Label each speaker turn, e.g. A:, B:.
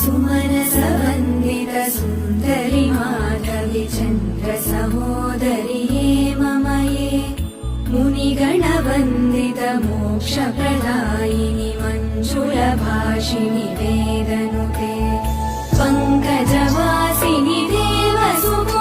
A: सुमनसवन्दित सुन्दरि माधवि चन्द्र सहोदरि हे मम ये मुनिगणवन्दित मोक्षप्रदायिनि मञ्जुलभाषिणि वेदनुते पङ्कजवासिनि देवसुमो